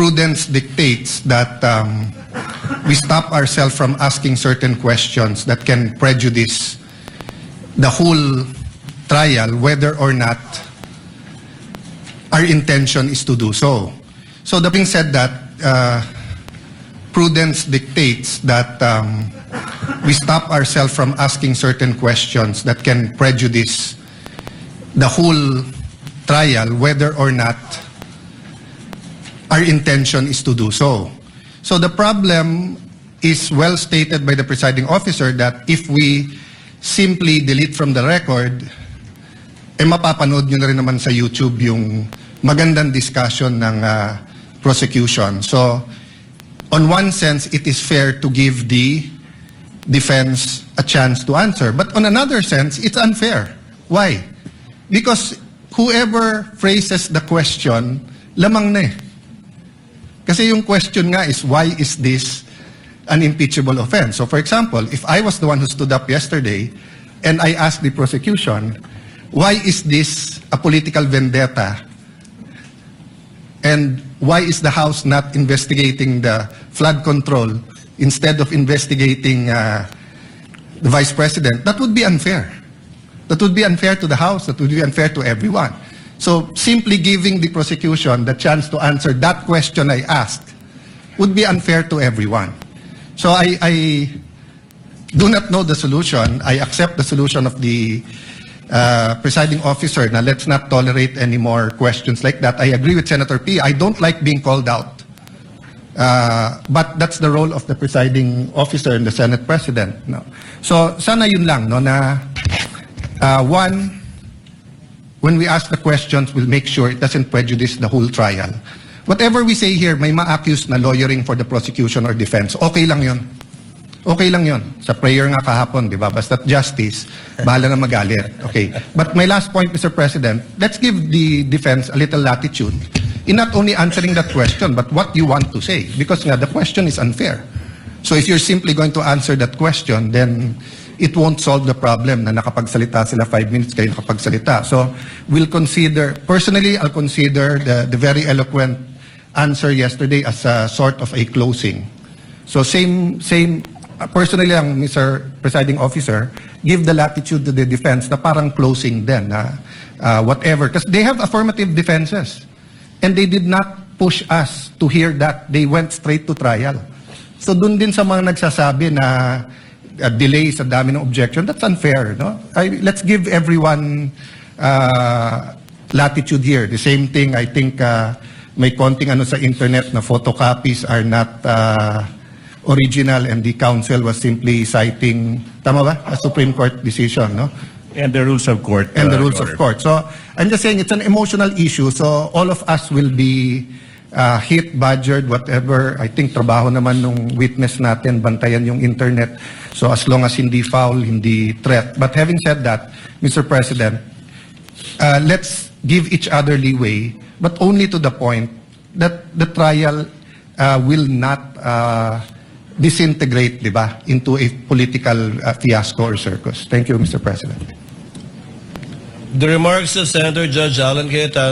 prudence dictates that we stop ourselves from asking certain questions that can prejudice the whole trial, whether or not our intention is to do so. So that being said, that prudence dictates that we stop ourselves from asking certain questions that can prejudice the whole trial, whether or not our intention is to do so. So the problem is well stated by the presiding officer that if we simply delete from the record, mapapanood nyo na rin naman sa YouTube yung magandang discussion ng prosecution. So, on one sense, it is fair to give the defense a chance to answer. But on another sense, it's unfair. Why? Because whoever phrases the question, lamang na eh. Kasi yung question nga is, why is this an impeachable offense? So for example, if I was the one who stood up yesterday and I asked the prosecution, why is this a political vendetta? And why is the House not investigating the flood control instead of investigating the Vice President? That would be unfair. That would be unfair to the House. That would be unfair to everyone. So simply giving the prosecution the chance to answer that question I asked would be unfair to everyone. So I do not know the solution. I accept the solution of the presiding officer. Now let's not tolerate any more questions like that. I agree with Senator P. I don't like being called out. But that's the role of the presiding officer and the Senate President. No? So sana yun lang, no, na one, when we ask the questions, we'll make sure it doesn't prejudice the whole trial. Whatever we say here, may ma-accuse na lawyering for the prosecution or defense. Okay lang yun. Okay lang yun. Sa prayer nga kahapon, di ba? Basta't justice, bahala na magalit. Okay. But my last point, Mr. President, let's give the defense a little latitude in not only answering that question, but what you want to say. Because nga, the question is unfair. So if you're simply going to answer that question, then it won't solve the problem na nakapagsalita sila 5 minutes, kayo nakapagsalita. So we'll consider, personally, I'll consider the very eloquent answer yesterday as a sort of a closing. So same, personally lang, Mr. Presiding Officer, give the latitude to the defense na parang closing din, whatever. Because they have affirmative defenses. And they did not push us to hear that. They went straight to trial. So dun din sa mga nagsasabi na delay sa dami ng objection, that's unfair. No? Let's give everyone latitude here. The same thing, I think, may konting ano sa internet na photocopies are not original and the counsel was simply citing, tama ba? A Supreme Court decision, no? And the rules of court. And the rules of court. So, I'm just saying it's an emotional issue. So, all of us will be hit, badgered, whatever. I think trabaho naman nung witness natin, bantayan yung internet. So, as long as hindi foul, hindi threat. But having said that, Mr. President, let's give each other leeway, but only to the point that the trial will not disintegrate, di ba, into a political fiasco or circus. Thank you, Mr. President. The remarks of Senator Judge Alan Cayetano.